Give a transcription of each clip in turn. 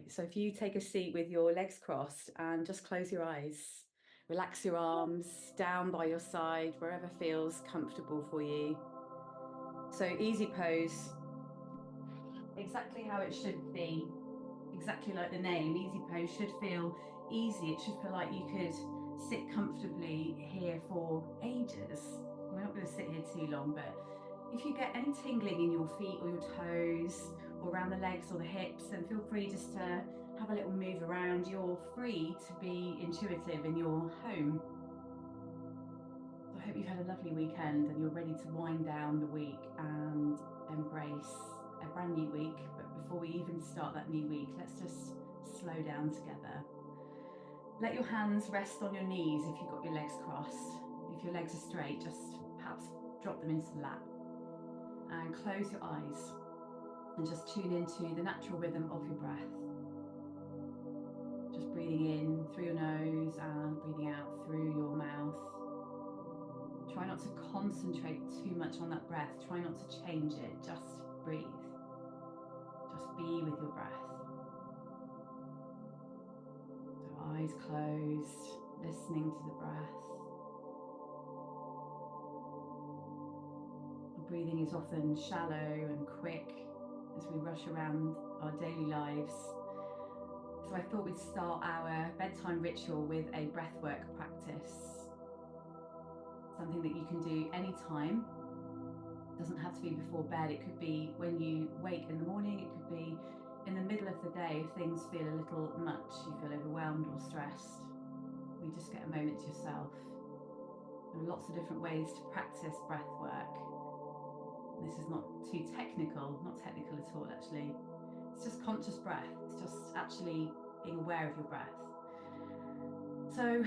Right, so if you take a seat with your legs crossed and just close your eyes, relax your arms down by your side, wherever feels comfortable for you. So easy pose, exactly how it should be, exactly like the name. Easy pose should feel easy. It should feel like you could sit comfortably here for ages. We're not going to sit here too long, but if you get any tingling in your feet or your toes or around the legs or the hips, then feel free just to have a little move around. You're free to be intuitive in your home. So I hope you've had a lovely weekend and you're ready to wind down the week and embrace a brand new week. But before we even start that new week, let's just slow down together. Let your hands rest on your knees if you've got your legs crossed. If your legs are straight, just perhaps drop them into the lap. And close your eyes and just tune into the natural rhythm of your breath. Just breathing in through your nose and breathing out through your mouth. Try not to concentrate too much on that breath. Try not to change it. Just breathe. Just be with your breath. So eyes closed, listening to the breath. Our breathing is often shallow and quick as we rush around our daily lives. So I thought we'd start our bedtime ritual with a breathwork practice. Something that you can do anytime. It doesn't have to be before bed. It could be when you wake in the morning. It could be in the middle of the day if things feel a little much, you feel overwhelmed or stressed. You just get a moment to yourself. There are lots of different ways to practice breath work. This is not too technical, not technical at all actually. It's just conscious breath. It's just actually being aware of your breath. So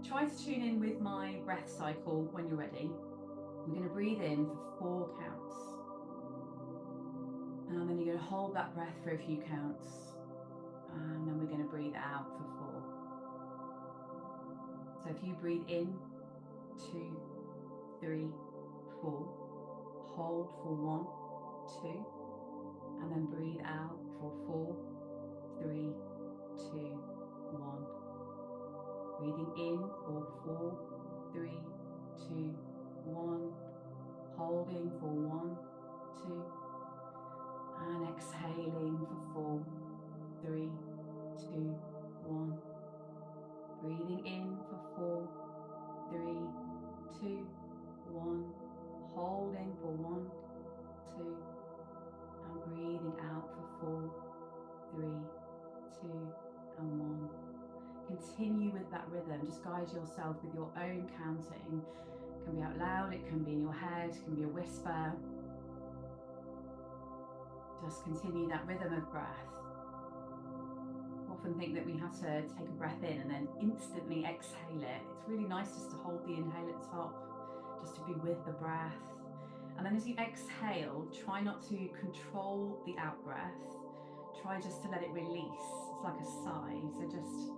try to tune in with my breath cycle when you're ready. We're going to breathe in for 4 counts. And then you're going to hold that breath for a few counts. And then we're going to breathe out for 4. So if you breathe in, 2, 3, 4. Hold for 1, 2. And then breathe out for 4, 3, 2, 1. Breathing in for 4, 3, 2, 1. Holding for 1, 2. And exhaling for 4, 3, 2, 1. Breathing in for 4, 3, 2, 1. Holding for 1, 2. And breathing out for 4, 3, 2, and 1. Continue with that rhythm. Just guide yourself with your own counting. It can be out loud, it can be in your head, it can be a whisper. Just continue that rhythm of breath. I often think that we have to take a breath in and then instantly exhale it. It's really nice just to hold the inhale at the top, just to be with the breath. And then as you exhale, try not to control the out breath. Try just to let it release. It's like a sigh, so just...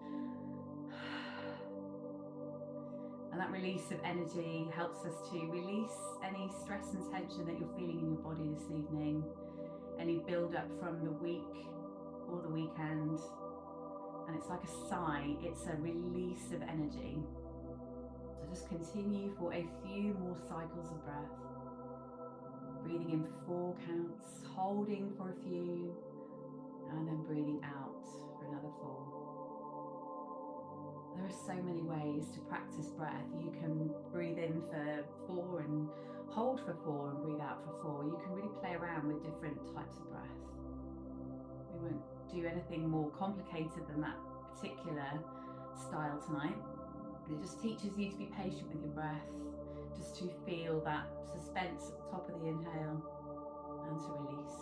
And that release of energy helps us to release any stress and tension that you're feeling in your body this evening, any build up from the week or the weekend. And it's like a sigh, it's a release of energy. So just continue for a few more cycles of breath. Breathing in for 4 counts, holding for a few, and then breathing out for another 4. There are so many ways to practice breath. You can breathe in for 4 and hold for 4 and breathe out for 4. You can really play around with different types of breath. We won't do anything more complicated than that particular style tonight. It just teaches you to be patient with your breath, just to feel that suspense at the top of the inhale and to release.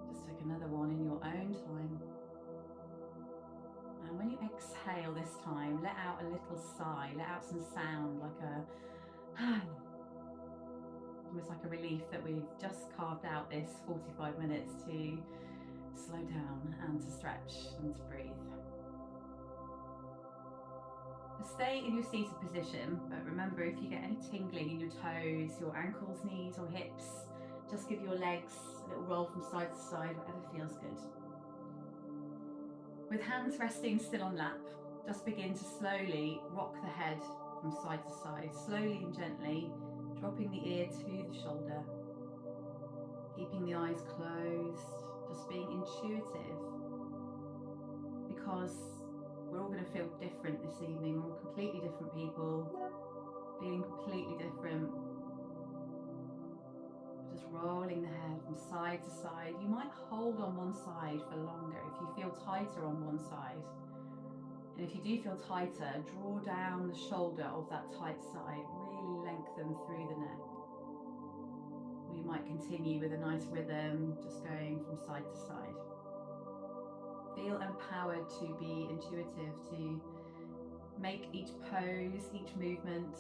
Just take another one in your own time. And when you exhale this time, let out a little sigh, let out some sound like a almost like a relief that we've just carved out this 45 minutes to slow down and to stretch and to breathe. Stay in your seated position, but remember, if you get any tingling in your toes, your ankles, knees or hips, just give your legs a little roll from side to side, whatever feels good. With hands resting still on lap, just begin to slowly rock the head from side to side, slowly and gently, dropping the ear to the shoulder, keeping the eyes closed, just being intuitive, because we're all going to feel different this evening. We're all completely different people, feeling completely different. Just rolling the head from side to side. You might hold on one side for longer if you feel tighter on one side. And if you do feel tighter, draw down the shoulder of that tight side, really lengthen through the neck. Or you might continue with a nice rhythm, just going from side to side. Feel empowered to be intuitive, to make each pose, each movement,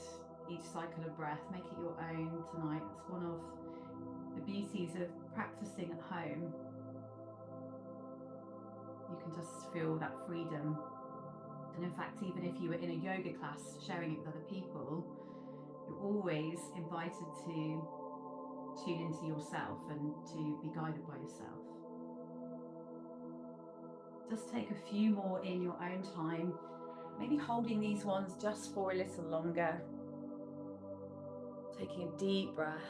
each cycle of breath, make it your own tonight. That's one of the beauties of practicing at home. You can just feel that freedom. And in fact, even if you were in a yoga class sharing it with other people, you're always invited to tune into yourself and to be guided by yourself. Just take a few more in your own time, maybe holding these ones just for a little longer. Taking a deep breath.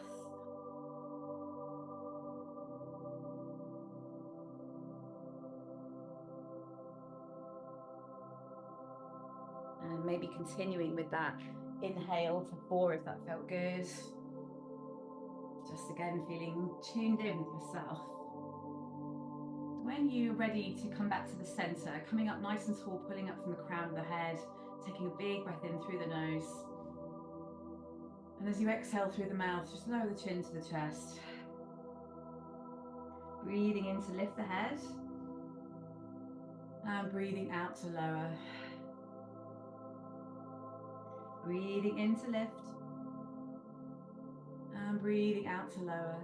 And maybe continuing with that inhale for 4 if that felt good. Just again, feeling tuned in with yourself. When you're ready to come back to the center, coming up nice and tall, pulling up from the crown of the head, taking a big breath in through the nose. And as you exhale through the mouth, just lower the chin to the chest. Breathing in to lift the head. And breathing out to lower. Breathing in to lift. And breathing out to lower.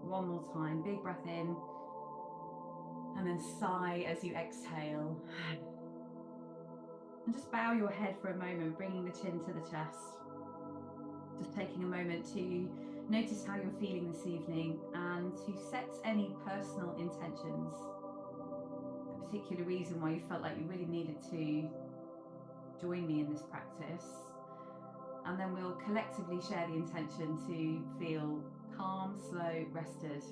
One more time, big breath in. And then sigh as you exhale. And just bow your head for a moment, bringing the chin to the chest. Just taking a moment to notice how you're feeling this evening and to set any personal intentions. A particular reason why you felt like you really needed to join me in this practice. And then we'll collectively share the intention to feel calm, slow, rested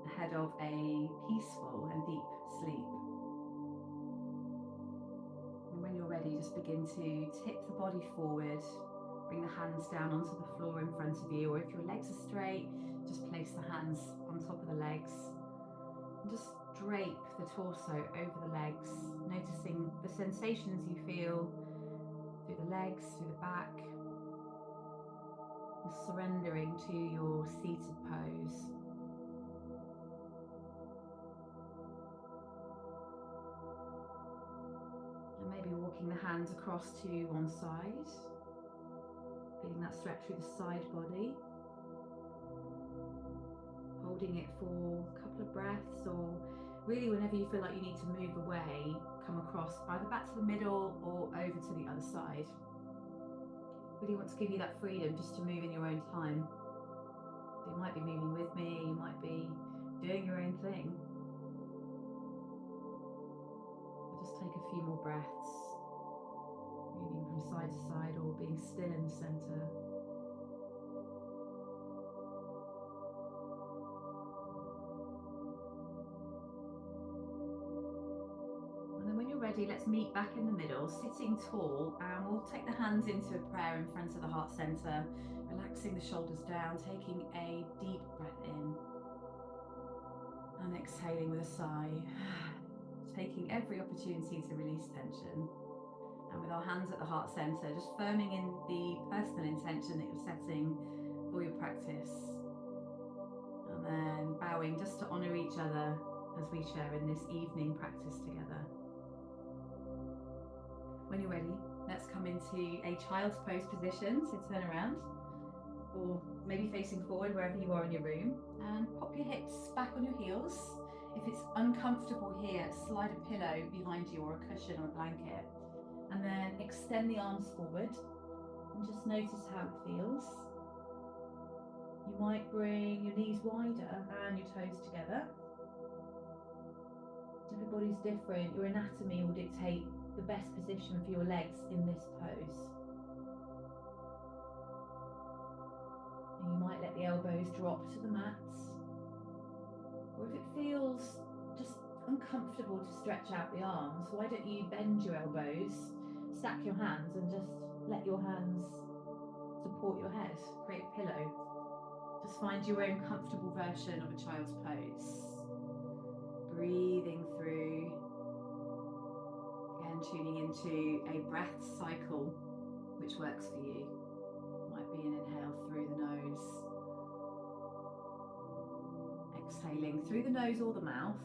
ahead of a peaceful and deep sleep. And when you're ready, just begin to tip the body forward. Bring the hands down onto the floor in front of you, or if your legs are straight, just place the hands on top of the legs. And just drape the torso over the legs, noticing the sensations you feel through the legs, through the back, and surrendering to your seated pose. And maybe walking the hands across to one side, feeling that stretch through the side body. Holding it for a couple of breaths, or really whenever you feel like you need to move away, come across either back to the middle or over to the other side. Really want to give you that freedom just to move in your own time. So you might be moving with me, you might be doing your own thing. Or just take a few more breaths, moving from side to side or being still in the center. Ready, let's meet back in the middle, sitting tall, and we'll take the hands into a prayer in front of the heart center, relaxing the shoulders down, taking a deep breath in and exhaling with a sigh, taking every opportunity to release tension. And with our hands at the heart center, just firming in the personal intention that you're setting for your practice, and then bowing just to honor each other as we share in this evening practice together. When you're ready, let's come into a child's pose position, so turn around, or maybe facing forward wherever you are in your room, and pop your hips back on your heels. If it's uncomfortable here, slide a pillow behind you or a cushion or a blanket, and then extend the arms forward and just notice how it feels. You might bring your knees wider and your toes together. Everybody's different. Your anatomy will dictate the best position for your legs in this pose. And you might let the elbows drop to the mats. Or if it feels just uncomfortable to stretch out the arms, why don't you bend your elbows, stack your hands, and just let your hands support your head, create a pillow. Just find your own comfortable version of a child's pose. Breathing through, again tuning into a breath cycle which works for you. Might be an inhale through the nose, exhaling through the nose or the mouth.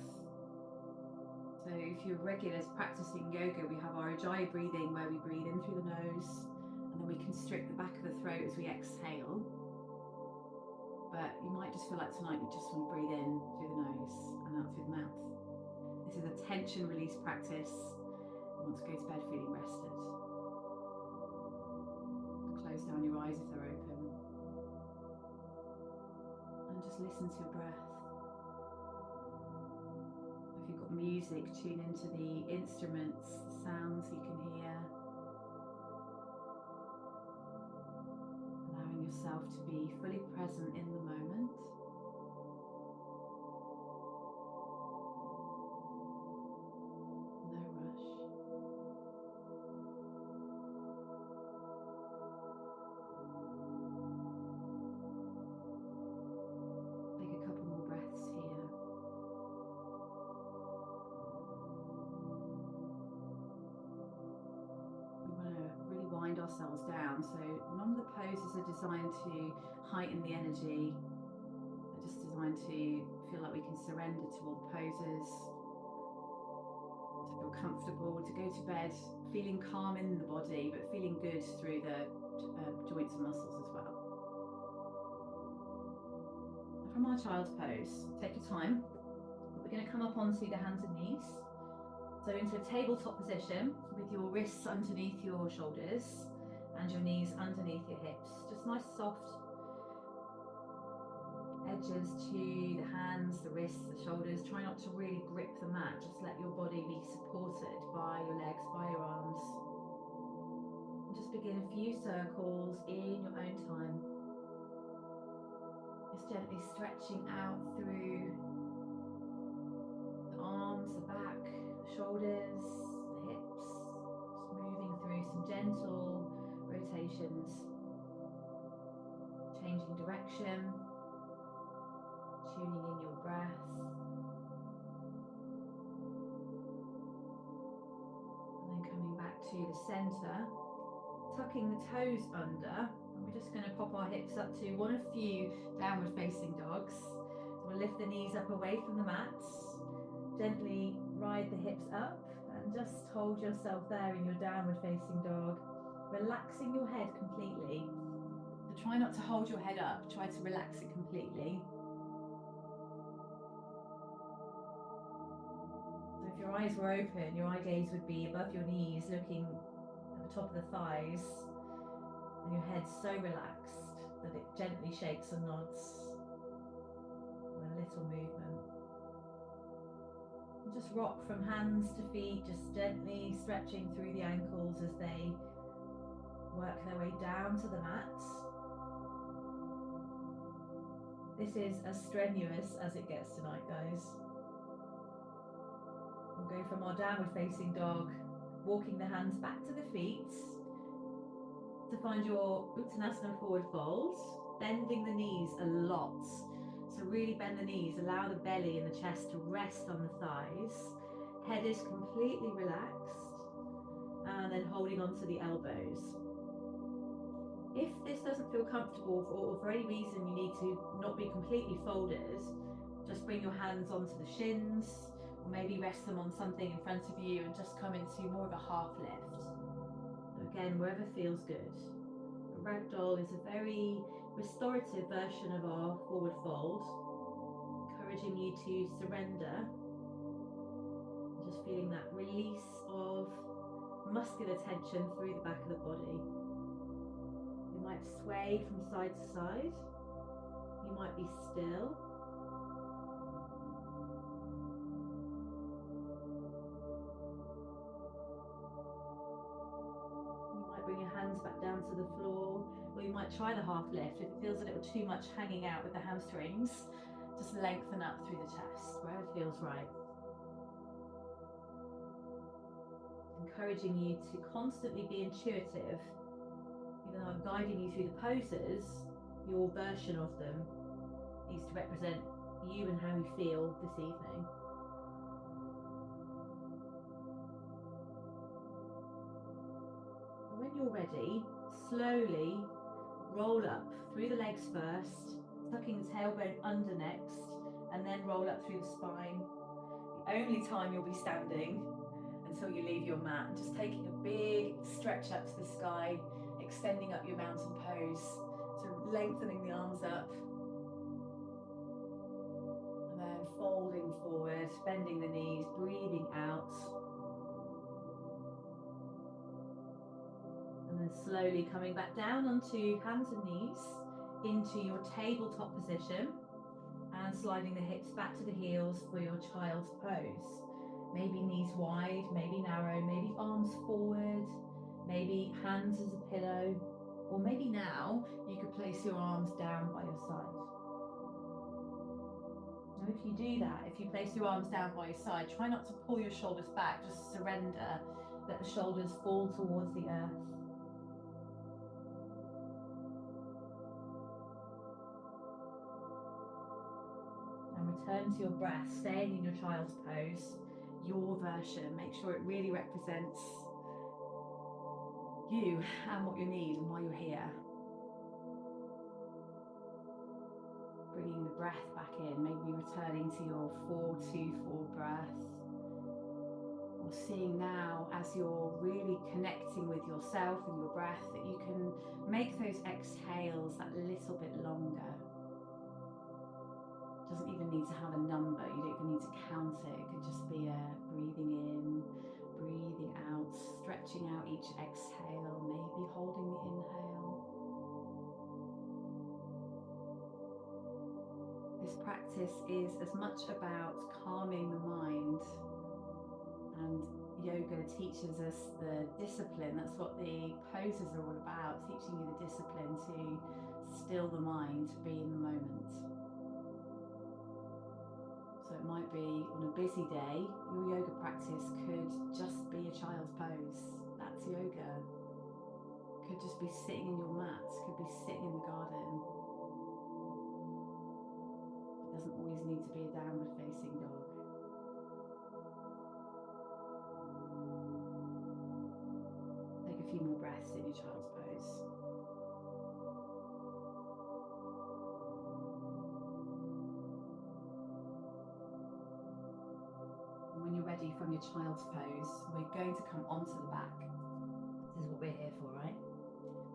So if you're regulars practicing yoga, we have our Ujjayi breathing where we breathe in through the nose and then we constrict the back of the throat as we exhale. But you might just feel like tonight you just want to breathe in through the nose and out through the mouth. This is a tension release practice. You want to go to bed feeling rested. Close down your eyes if they're open. And just listen to your breath. If you've got music, tune into the instruments, the sounds you can hear. Allowing yourself to be fully present in the moment. No rush. Take a couple more breaths here. We want to really wind ourselves down. So none of the poses are designed to heighten the energy. They're just designed to feel like we can surrender to all the poses, to feel comfortable, to go to bed feeling calm in the body, but feeling good through the joints and muscles as well. From our child's pose, take your time. We're going to come up onto the hands and knees. So into a tabletop position with your wrists underneath your shoulders and your knees underneath your hips. Just nice soft edges to the hands, the wrists, the shoulders. Try not to really grip the mat. Just let your body be supported by your legs, by your arms. And just begin a few circles in your own time. Just gently stretching out through the arms, the back, the shoulders, the hips. Just moving through some gentle rotations. Changing direction. Tuning in your breath. And then coming back to the center. Tucking the toes under. And we're just going to pop our hips up to one of few downward facing dogs. So we'll lift the knees up away from the mats. Gently ride the hips up and just hold yourself there in your downward facing dog, relaxing your head completely. So try not to hold your head up, try to relax it completely. So if your eyes were open, your eye gaze would be above your knees, looking at the top of the thighs, and your head's so relaxed that it gently shakes and nods. A little movement. Just rock from hands to feet, just gently stretching through the ankles as they work their way down to the mat. This is as strenuous as it gets tonight, guys. We'll go from our downward facing dog, walking the hands back to the feet to find your Uttanasana forward fold, bending the knees a lot. So really bend the knees, allow the belly and the chest to rest on the thighs. Head is completely relaxed, and then holding onto the elbows. If this doesn't feel comfortable or for any reason you need to not be completely folded, just bring your hands onto the shins, or maybe rest them on something in front of you and just come into more of a half lift. So again, wherever feels good. A ragdoll is a very restorative version of our forward fold, encouraging you to surrender, just feeling that release of muscular tension through the back of the body. You might sway from side to side, you might be still, down to the floor, or you might try the half lift. If it feels a little too much hanging out with the hamstrings, just lengthen up through the chest, wherever it feels right. Encouraging you to constantly be intuitive. Even though I'm guiding you through the poses, your version of them needs to represent you and how you feel this evening. And when you're ready, slowly roll up through the legs first, tucking the tailbone under next, and then roll up through the spine. The only time you'll be standing until you leave your mat, just taking a big stretch up to the sky, extending up your mountain pose, so lengthening the arms up, and then folding forward, bending the knees, breathing out, and then slowly coming back down onto hands and knees into your tabletop position, and sliding the hips back to the heels for your child's pose. Maybe knees wide, maybe narrow, maybe arms forward, maybe hands as a pillow, or maybe now you could place your arms down by your side. Now if you do that, if you place your arms down by your side, try not to pull your shoulders back, just surrender, let the shoulders fall towards the earth. And return to your breath, staying in your child's pose, your version. Make sure it really represents you and what you need and why you're here. Bringing the breath back in, maybe returning to your 4-2-4 breath. Or seeing now, as you're really connecting with yourself and your breath, that you can make those exhales that little bit longer. Doesn't even need to have a number, you don't even need to count it. It could just be a breathing in, breathing out, stretching out each exhale, maybe holding the inhale. This practice is as much about calming the mind, and yoga teaches us the discipline. That's what the poses are all about, teaching you the discipline to still the mind, to be in the moment. So it might be on a busy day, your yoga practice could just be a child's pose. That's yoga. Could just be sitting in your mat, could be sitting in the garden. It doesn't always need to be a downward facing dog. Take a few more breaths in your child's pose. When you're ready from your child's pose, we're going to come onto the back. This is what we're here for, right?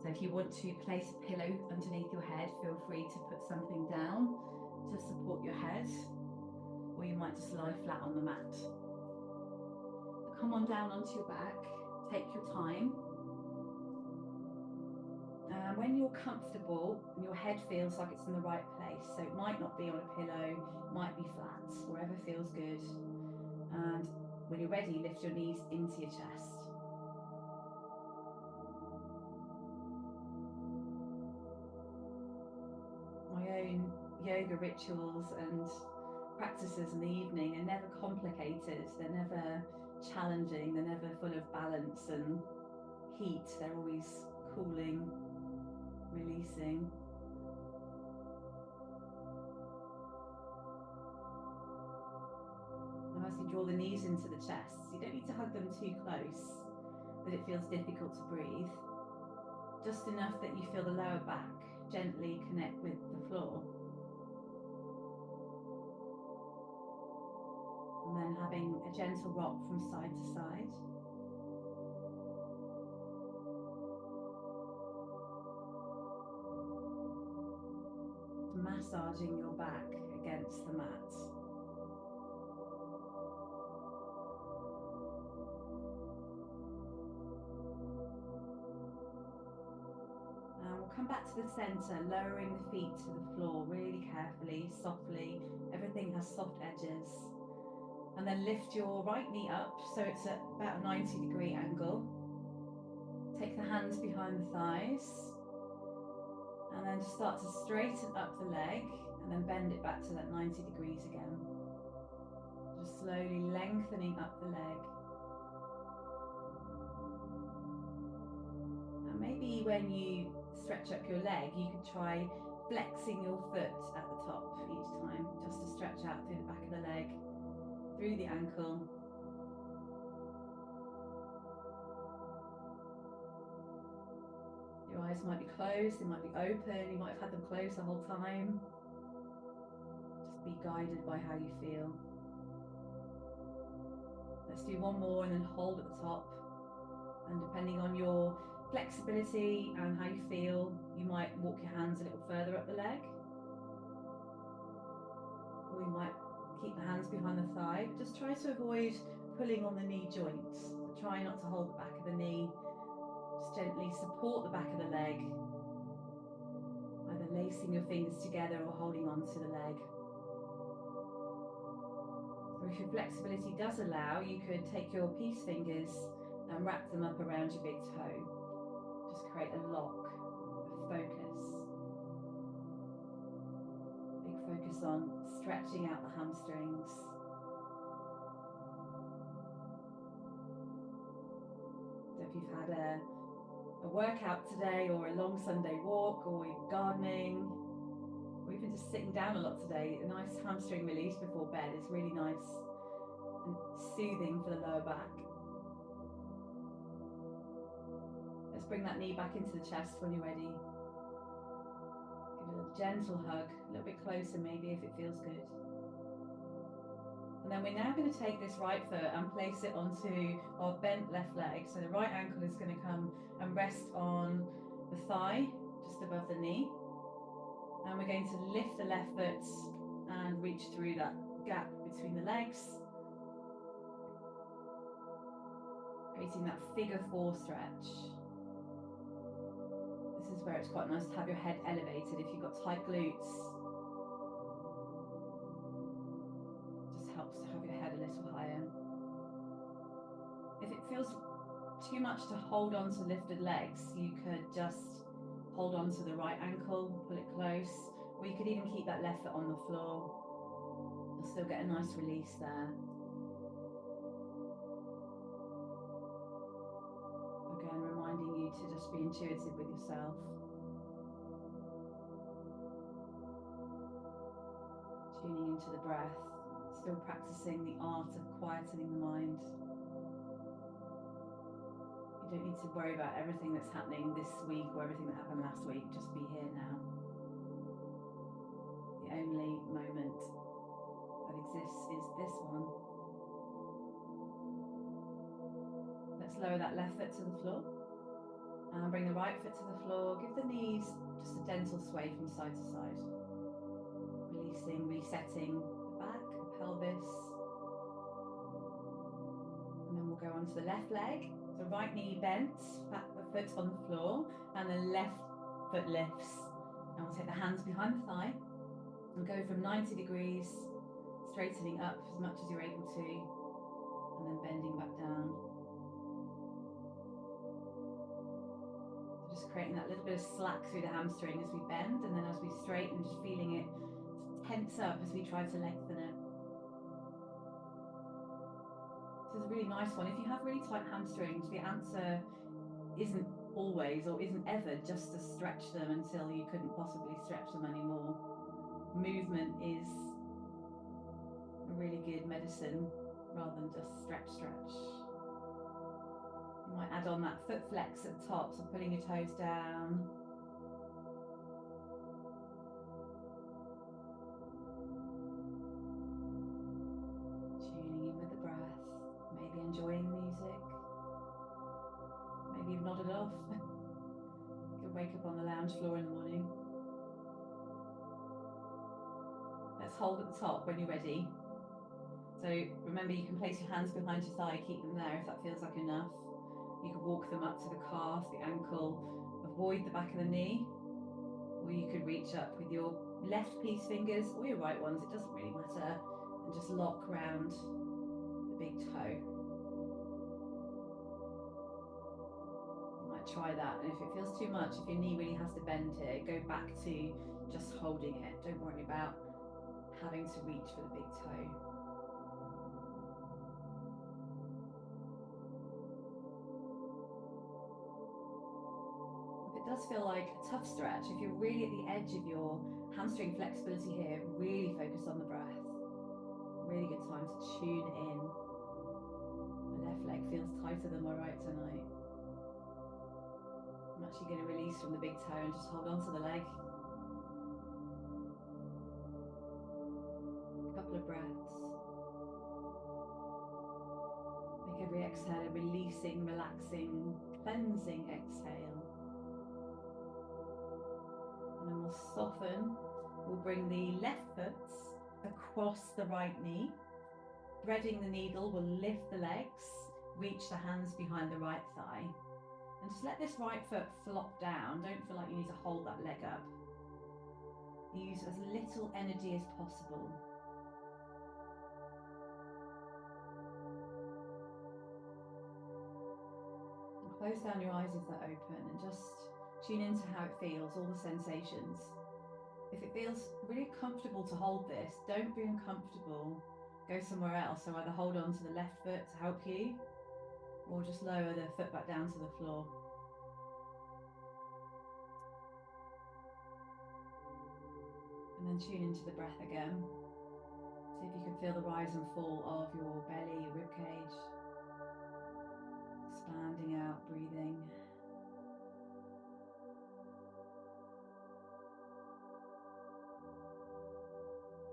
So if you want to place a pillow underneath your head, feel free to put something down to support your head, or you might just lie flat on the mat. Come on down onto your back, take your time. When you're comfortable and your head feels like it's in the right place, so it might not be on a pillow, might be flat, wherever feels good. And when you're ready, lift your knees into your chest. My own yoga rituals and practices in the evening are never complicated, they're never challenging, they're never full of balance and heat, they're always cooling, releasing. And as you draw the knees into the chest, you don't need to hug them too close that it feels difficult to breathe. Just enough that you feel the lower back gently connect with the floor. And then having a gentle rock from side to side. Massaging your back against the mat. Now we'll come back to the center, lowering the feet to the floor really carefully, softly. Everything has soft edges. And then lift your right knee up so it's at about a 90-degree angle. Take the hands behind the thighs. And then just start to straighten up the leg and then bend it back to that 90 degrees again. Just slowly lengthening up the leg. And maybe when you stretch up your leg, you could try flexing your foot at the top each time, just to stretch out through the back of the leg, through the ankle. Your eyes might be closed, they might be open, you might have had them closed the whole time. Just be guided by how you feel. Let's do one more and then hold at the top. And depending on your flexibility and how you feel, you might walk your hands a little further up the leg. Or you might keep the hands behind the thigh, but just try to avoid pulling on the knee joints. So try not to hold the back of the knee. Just gently support the back of the leg, either lacing your fingers together or holding on to the leg. Or if your flexibility does allow, you could take your peace fingers and wrap them up around your big toe. Just create a lock of focus. Big focus on stretching out the hamstrings. So if you've had a workout today, or a long Sunday walk, or you're gardening, or even just sitting down a lot today, a nice hamstring release before bed is really nice and soothing for the lower back. Let's bring that knee back into the chest when you're ready. Give it a gentle hug, a little bit closer maybe if it feels good. And then we're now going to take this right foot and place it onto our bent left leg. So the right ankle is going to come and rest on the thigh, just above the knee. And we're going to lift the left foot and reach through that gap between the legs, creating that figure 4 stretch. This is where it's quite nice to have your head elevated. If you've got tight glutes, just helps to have your head a little higher. If it feels too much to hold on to lifted legs, you could just hold on to the right ankle, pull it close, or you could even keep that left foot on the floor. You'll still get a nice release there. Again, reminding you to just be intuitive with yourself. Tuning into the breath, still practicing the art of quietening the mind. You don't need to worry about everything that's happening this week or everything that happened last week. Just be here now. The only moment that exists is this one. Let's lower that left foot to the floor and bring the right foot to the floor. Give the knees just a gentle sway from side to side. Releasing, resetting the back, the pelvis. And then we'll go on to the left leg. The right knee bent, back the foot on the floor, and the left foot lifts. And we'll take the hands behind the thigh and go from 90 degrees, straightening up as much as you're able to, and then bending back down. So just creating that little bit of slack through the hamstring as we bend, and then as we straighten, just feeling it tense up as we try to lengthen it. This is a really nice one. If you have really tight hamstrings, the answer isn't always or isn't ever just to stretch them until you couldn't possibly stretch them anymore. Movement is a really good medicine rather than just stretch. You might add on that foot flex at the top, so putting your toes down. Tuning in with the breath, maybe enjoying music. Maybe you've nodded off. You could wake up on the lounge floor in the morning. Let's hold at the top when you're ready. So remember, you can place your hands behind your thigh, keep them there if that feels like enough. You could walk them up to the calf, the ankle, avoid the back of the knee, or you could reach up with your left peace fingers or your right ones, it doesn't really matter, and just lock round the big toe. You might try that. And if it feels too much, if your knee really has to bend here, go back to just holding it. Don't worry about having to reach for the big toe. If it does feel like a tough stretch, if you're really at the edge of your hamstring flexibility here, really focus on the breath. Really good time to tune in. My left leg feels tighter than my right tonight. I'm actually going to release from the big toe and just hold on to the leg. A couple of breaths. Make every exhale a releasing, relaxing, cleansing exhale. And then we'll soften. We'll bring the left foot across the right knee. Threading the needle, we'll lift the legs, reach the hands behind the right thigh. And just let this right foot flop down. Don't feel like you need to hold that leg up. Use as little energy as possible. And close down your eyes if they're open and just tune into how it feels, all the sensations. If it feels really comfortable to hold this, don't be uncomfortable. Go somewhere else. So either hold on to the left foot to help you, or just lower the foot back down to the floor. And then tune into the breath again. See if you can feel the rise and fall of your belly, your rib cage. Expanding out, breathing.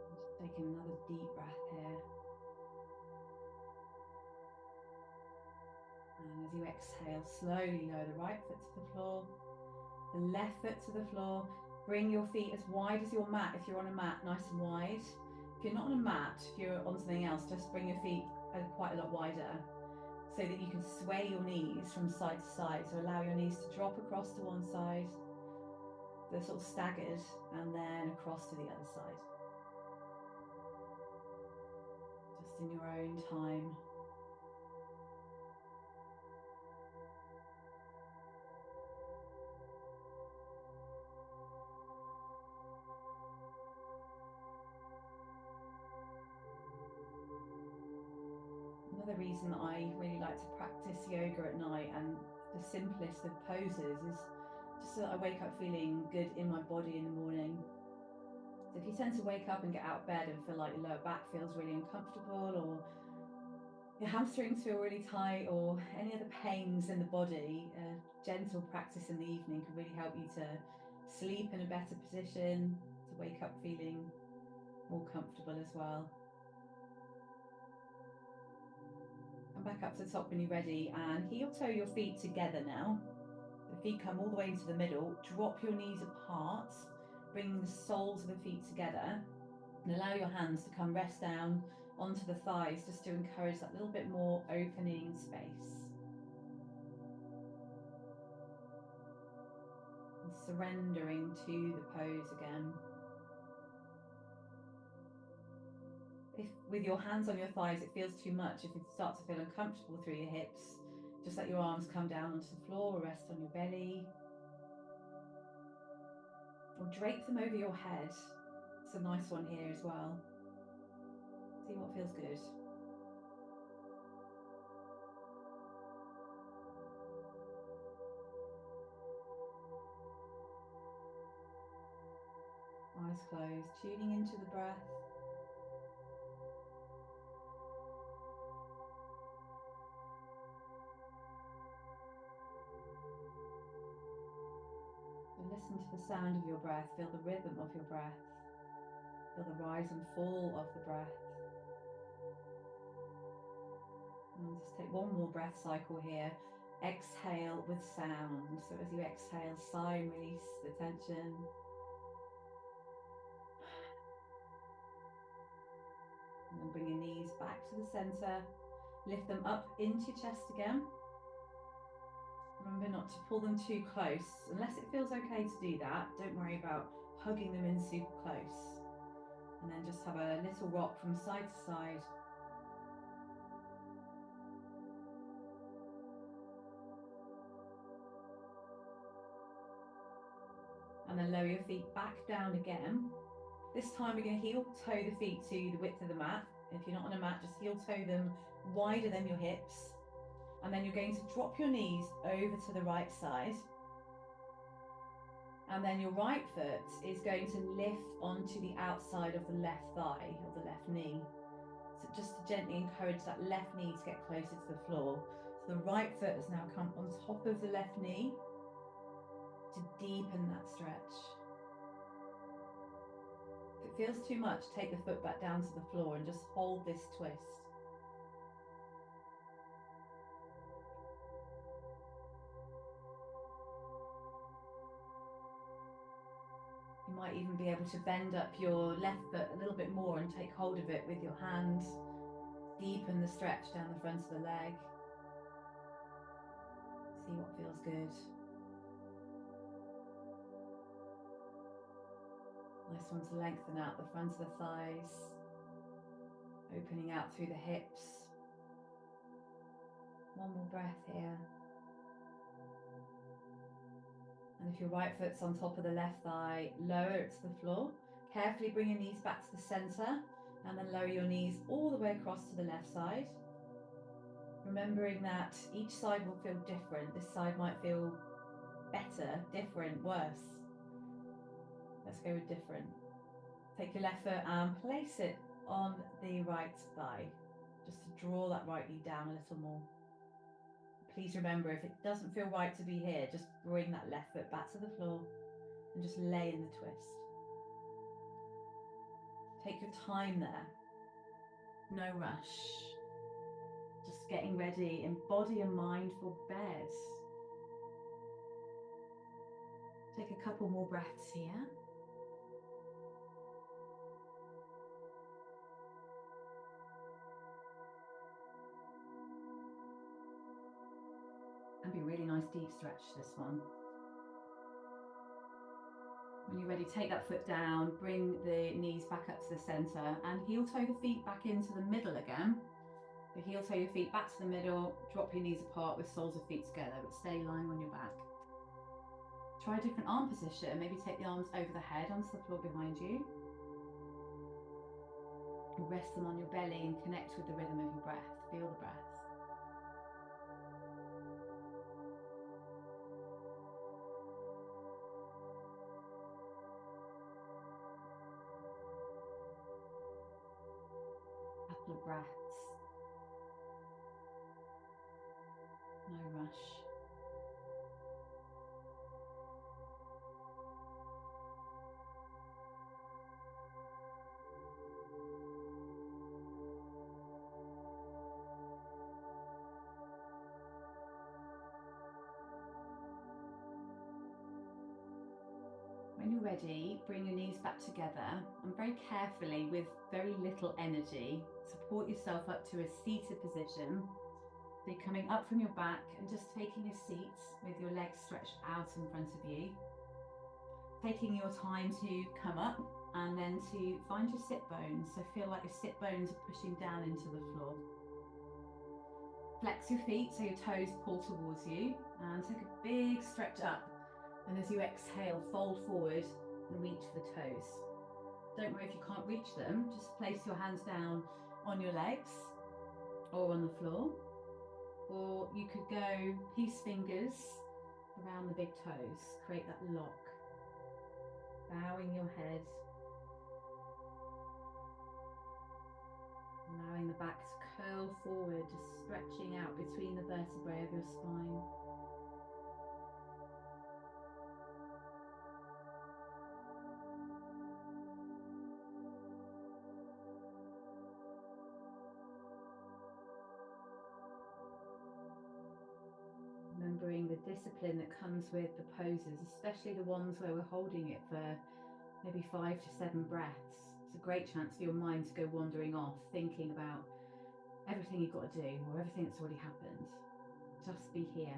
Just taking another deep breath here. And as you exhale, slowly lower the right foot to the floor, the left foot to the floor. Bring your feet as wide as your mat. If you're on a mat, nice and wide. If you're not on a mat, if you're on something else, just bring your feet quite a lot wider so that you can sway your knees from side to side. So allow your knees to drop across to one side, they're sort of staggered, and then across to the other side. Just in your own time. Another reason that I really like to practice yoga at night, and the simplest of poses, is just so that I wake up feeling good in my body in the morning. So if you tend to wake up and get out of bed and feel like your lower back feels really uncomfortable, or your hamstrings feel really tight, or any other pains in the body, a gentle practice in the evening can really help you to sleep in a better position, to wake up feeling more comfortable as well. Come back up to the top when you're ready, and heel toe your feet together now. The feet come all the way into the middle. Drop your knees apart, bring the soles of the feet together, and allow your hands to come rest down onto the thighs, just to encourage that little bit more opening space. And surrendering to the pose again. If with your hands on your thighs it feels too much, if you start to feel uncomfortable through your hips, just let your arms come down onto the floor or rest on your belly. Or drape them over your head. It's a nice one here as well. See what feels good. Eyes closed, tuning into the breath. And listen to the sound of your breath, feel the rhythm of your breath, feel the rise and fall of the breath. And just take one more breath cycle here. Exhale with sound. So as you exhale, sigh and release the tension. And then bring your knees back to the center. Lift them up into your chest again. Remember not to pull them too close, unless it feels okay to do that. Don't worry about hugging them in super close. And then just have a little rock from side to side. and then lower your feet back down again. This time we're going to heel toe the feet to the width of the mat. If you're not on a mat, just heel toe them wider than your hips. And then you're going to drop your knees over to the right side. And then your right foot is going to lift onto the outside of the left thigh or the left knee. So just to gently encourage that left knee to get closer to the floor. So the right foot has now come on top of the left knee to deepen that stretch. If it feels too much, take the foot back down to the floor and just hold this twist. You might even be able to bend up your left foot a little bit more and take hold of it with your hand. Deepen the stretch down the front of the leg. See what feels good. Nice one to lengthen out the front of the thighs, opening out through the hips. One more breath here. And if your right foot's on top of the left thigh, lower it to the floor. Carefully bring your knees back to the center and then lower your knees all the way across to the left side. Remembering that each side will feel different. This side might feel better, different, worse. Let's go with different. Take your left foot and place it on the right thigh, just to draw that right knee down a little more. Please remember, if it doesn't feel right to be here, just bring that left foot back to the floor and just lay in the twist. Take your time there. No rush. Just getting ready in body and mind for bed. Take a couple more breaths here. And be a really nice deep stretch, this one. When you're ready, take that foot down, bring the knees back up to the center and heel toe the feet back into the middle again. So heel toe your feet back to the middle, drop your knees apart with soles of feet together, but stay lying on your back. Try a different arm position. Maybe take the arms over the head onto the floor behind you. Rest them on your belly and connect with the rhythm of your breath. Feel the breath. Couple of breaths. No rush. When you're ready, bring your knees back together and very carefully, with very little energy, support yourself up to a seated position. So you're coming up from your back and just taking a seat with your legs stretched out in front of you. Taking your time to come up and then to find your sit bones. So feel like your sit bones are pushing down into the floor. Flex your feet so your toes pull towards you and take a big stretch up. And as you exhale, fold forward and reach for the toes. Don't worry if you can't reach them, just place your hands down on your legs or on the floor. Or you could go peace fingers around the big toes, create that lock. Bowing your head. Allowing the back to curl forward, just stretching out between the vertebrae of your spine. Remembering the discipline that comes with the poses, especially the ones where we're holding it for maybe 5 to 7 breaths. It's a great chance for your mind to go wandering off, thinking about everything you've got to do or everything that's already happened. Just be here.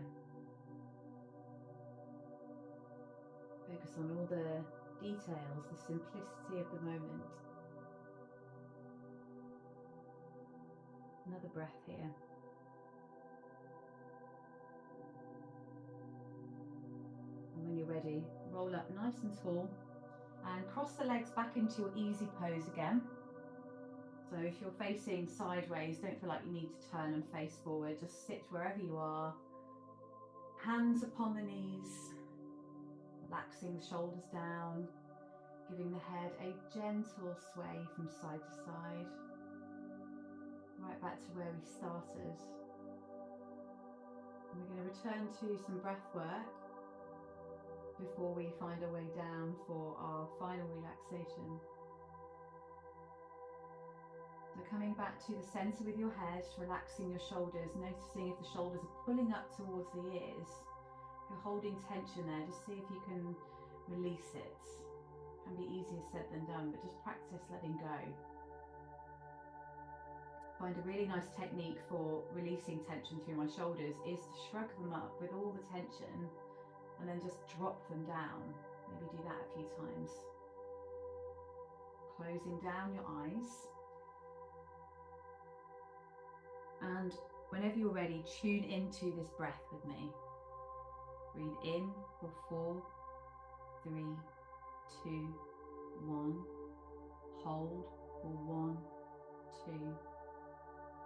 Focus on all the details, the simplicity of the moment. Another breath here. And when you're ready, Roll up nice and tall and cross the legs back into your easy pose again. So if you're facing sideways, don't feel like you need to turn and face forward. Just sit wherever you are. Hands upon the knees, relaxing the shoulders down, giving the head a gentle sway from side to side, right back to where we started. And we're going to return to some breath work before we find our way down for our final relaxation. So coming back to the center with your head, relaxing your shoulders, noticing if the shoulders are pulling up towards the ears. If you're holding tension there, just see if you can release it. It can be easier said than done, but just practice letting go. Find a really nice technique for releasing tension through my shoulders is to shrug them up with all the tension and then just drop them down. Maybe do that a few times. Closing down your eyes. And whenever you're ready, tune into this breath with me. Breathe in for 4, 3, 2, 1. Hold for 1, 2.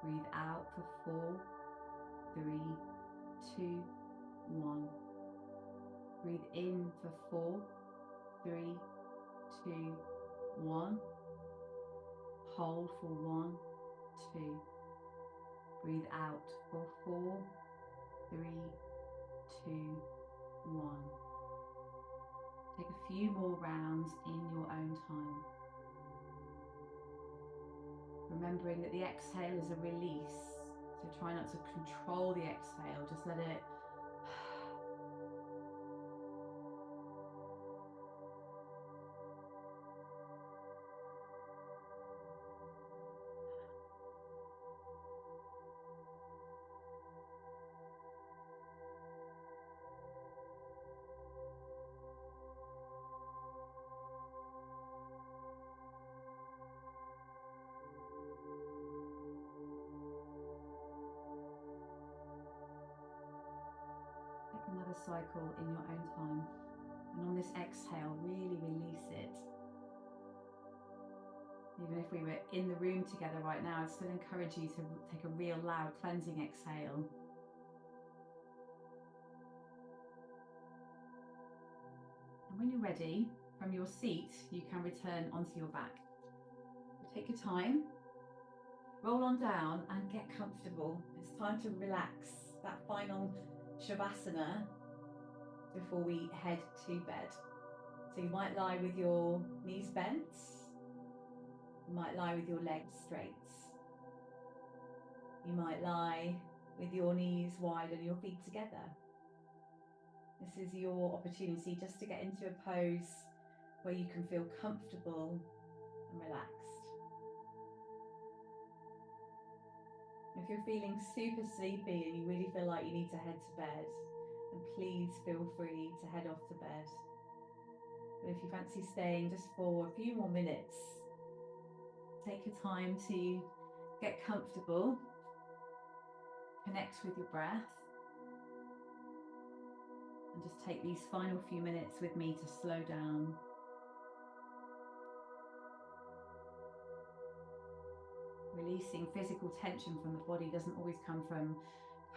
Breathe out for 4, 3, 2, 1. Breathe in for 4, 3, 2, 1. Hold for 1, 2. Breathe out for 4, 3, 2, 1. Take a few more rounds in your own time. Remembering that the exhale is a release, so try not to control the exhale, just let it another cycle in your own time. And on this exhale, really release it. Even if we were in the room together right now, I'd still encourage you to take a real loud cleansing exhale. And when you're ready, from your seat, you can return onto your back. Take your time, roll on down and get comfortable. It's time to relax, that final Shavasana before we head to bed. So you might lie with your knees bent, you might lie with your legs straight, you might lie with your knees wide and your feet together. This is your opportunity just to get into a pose where you can feel comfortable and relaxed. If you're feeling super sleepy and you really feel like you need to head to bed, then please feel free to head off to bed. But if you fancy staying just for a few more minutes, take your time to get comfortable, connect with your breath, and just take these final few minutes with me to slow down. Releasing physical tension from the body doesn't always come from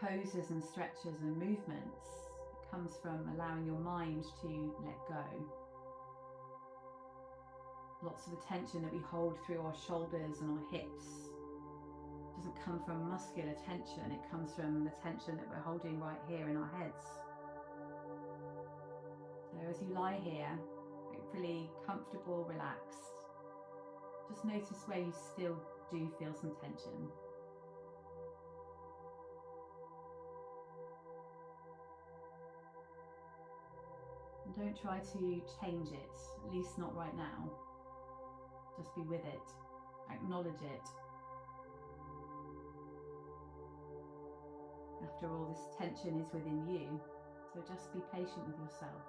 poses and stretches and movements. It comes from allowing your mind to let go. Lots of the tension that we hold through our shoulders and our hips doesn't come from muscular tension, it comes from the tension that we're holding right here in our heads. So as you lie here, hopefully comfortable, relaxed, just notice where you still do feel some tension. And don't try to change it, at least not right now. Just be with it, acknowledge it. After all, this tension is within you, so just be patient with yourself.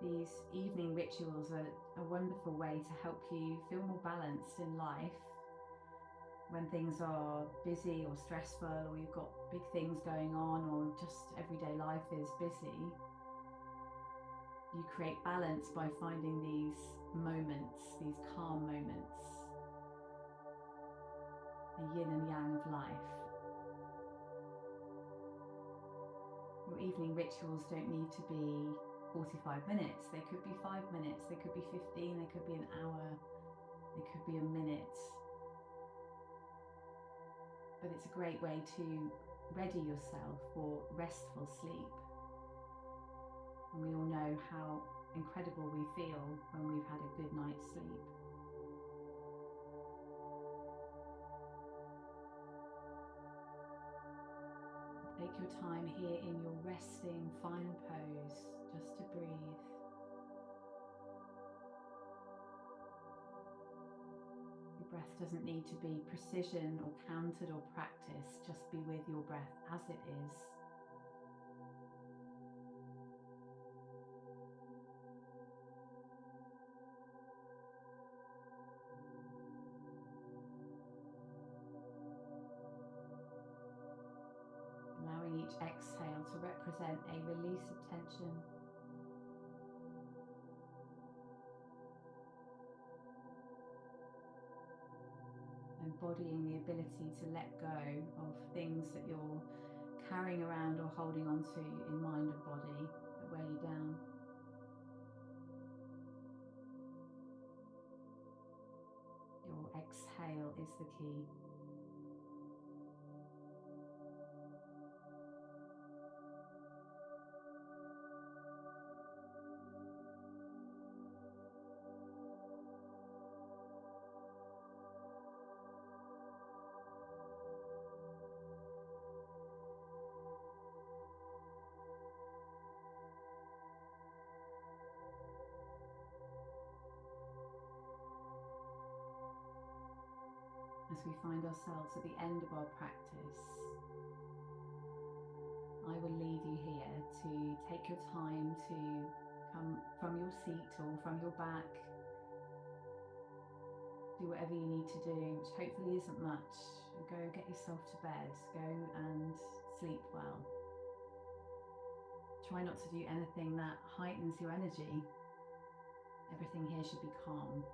These evening rituals are a wonderful way to help you feel more balanced in life when things are busy or stressful, or you've got big things going on, or just everyday life is busy, you create balance by finding these moments, these calm moments, the yin and yang of life. Your evening rituals don't need to be 45 minutes. They could be 5 minutes, they could be 15, they could be an hour, they could be a minute. But it's a great way to ready yourself for restful sleep. And we all know how incredible we feel when we've had a good night's sleep. Take your time here in your resting final pose, just to breathe. Your breath doesn't need to be precision or counted or practiced, just be with your breath as it is. Allowing each exhale to represent a release of tension. Embodying the ability to let go of things that you're carrying around or holding on to in mind or body that weigh you down. Your exhale is the key. As we find ourselves at the end of our practice, I will leave you here to take your time to come from your seat or from your back, do whatever you need to do, which hopefully isn't much. Go get yourself to bed, go and sleep well. Try not to do anything that heightens your energy. Everything here should be calm.